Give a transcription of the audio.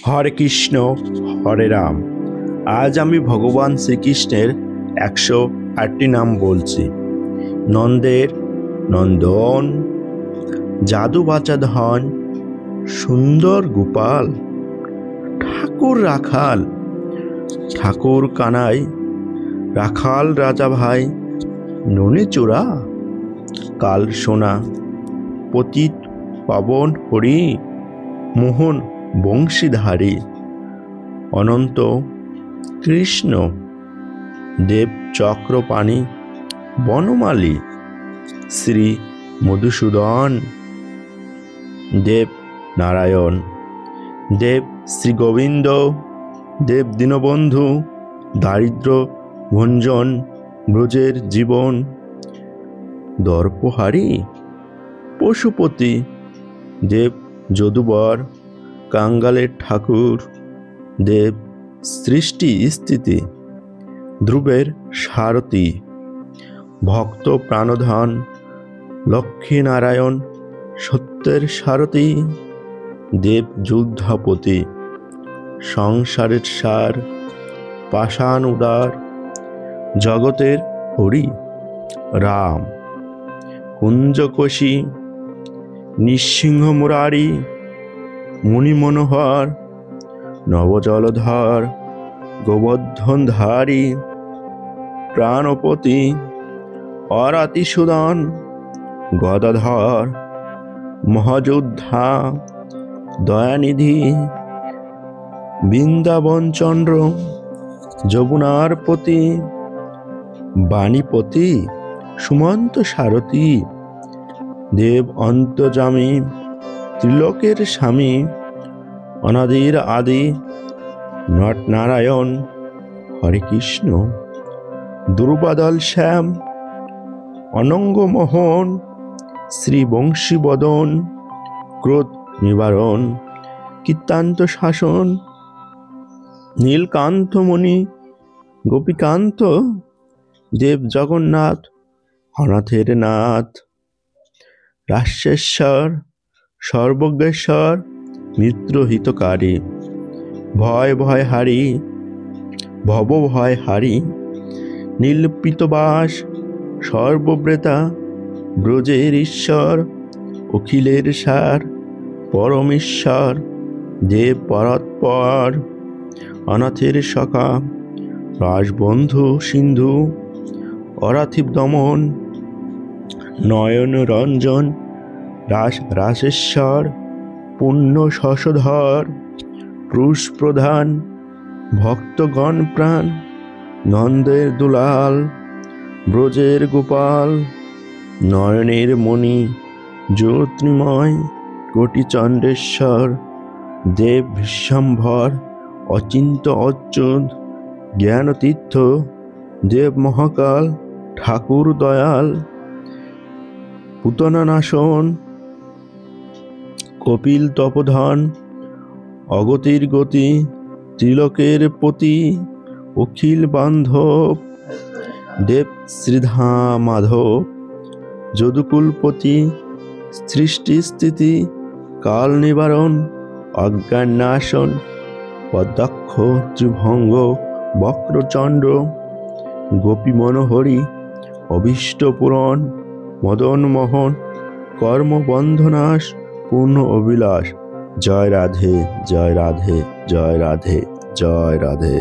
হরে কৃষ্ণ, হরে রাম। আজ আমি ভগবান শ্রীকৃষ্ণের 108টি নাম বলছি। নন্দের নন্দন, জাদু বাচা ধন, সুন্দর গোপাল, ঠাকুর রাখাল, ঠাকুর কানাই, রাখাল রাজা ভাই, ননি চূড়া, কাল সোনা, পতিত পাবন হরি, মোহন বংশীধারী, অনন্ত কৃষ্ণ, দেব চক্রপাণি, বনমালী, শ্রী মধুসূদন, দেব নারায়ণ, দেব শ্রী গোবিন্দ, দেব দীনবন্ধু, দারিদ্র ভঞ্জন, ব্রজের জীবন, দর্পহারী, পশুপতি, দেব যদুবর, কাঙ্গালের ঠাকুর, দেব সৃষ্টি স্থিতি, ধ্রুবের সারথি, ভক্ত প্রাণধন, লক্ষ্মীনারায়ণ, সত্যের সারথি, দেব যুদ্ধাপতি, সংসারের সার, পাষাণ উদার, জগতের হরি, রাম, কুঞ্জকোশী, নৃসিংহ মুরারি, মুনি মনোহর, নবজলধর, গোবর্ধনধারী, প্রাণপতি, অরাতিসুদন, গদাধর, মহাযোদ্ধা, দয়ানিধি, বৃন্দাবনচন্দ্র, যমুনার পতি, বাণীপতি, সুমন্ত সারথি, দেব অন্তর্যামী, ত্রিলোকের স্বামী, অনাদির আদি, নটনারায়ণ, হরে কৃষ্ণ, দুর্বাদল শ্যাম, অনঙ্গমোহন, শ্রী বংশীবদন, ক্রোধ নিবারণ, কীর্তান্ত শাসন, নীলকান্তমণি, গোপীকান্ত, দেব জগন্নাথ, অনাথের নাথ, রাশেশ্বর, সর্বজ্ঞেশ্বর, মিত্রহিতকারী, ভয় ভয় হারি, ভব ভয় হারি, নীলপিতবাস, সর্বব্রেতা, ব্রজের ঈশ্বর, অখিলের সার, পরমেশ্বর, দেব পরাৎপর, অনাথের সখা, রাজবন্ধু সিন্ধু, অরাথিব দমন, নয়ন রঞ্জন, রাশেশ্বর, পুণ্য শশধর, পুরুষ প্রধান, ভক্তগণ প্রাণ, নন্দের দুলাল, ব্রজের গোপাল, নয়নের মণি, জ্যোতির্ময়, কোটি চণ্ডেশ্বর, দেব বিশ্বম্ভর, অচিন্ত অচ্যুত, জ্ঞানতীর্থ, দেব মহাকাল, ঠাকুর দয়াল, পুতনানাশন, কপিল তপোধন, অগতির গতি, ত্রিলোকের পতি, অখিল বান্ধব, দেব শ্রীধা মাধব, যদুকুলপতি, সৃষ্টি স্থিতি, কাল নিবারণ, অজ্ঞান নাশন, পদ্মাক্ষ ত্রিভঙ্গ, বক্রচন্দ্র, গোপী মনোহরি, অভীষ্ট পূরণ, মদন মোহন, কর্মবন্ধনাশ, পূর্ণ অভিলাষ। জয় রাধে, জয় রাধে, জয় রাধে, জয় রাধে।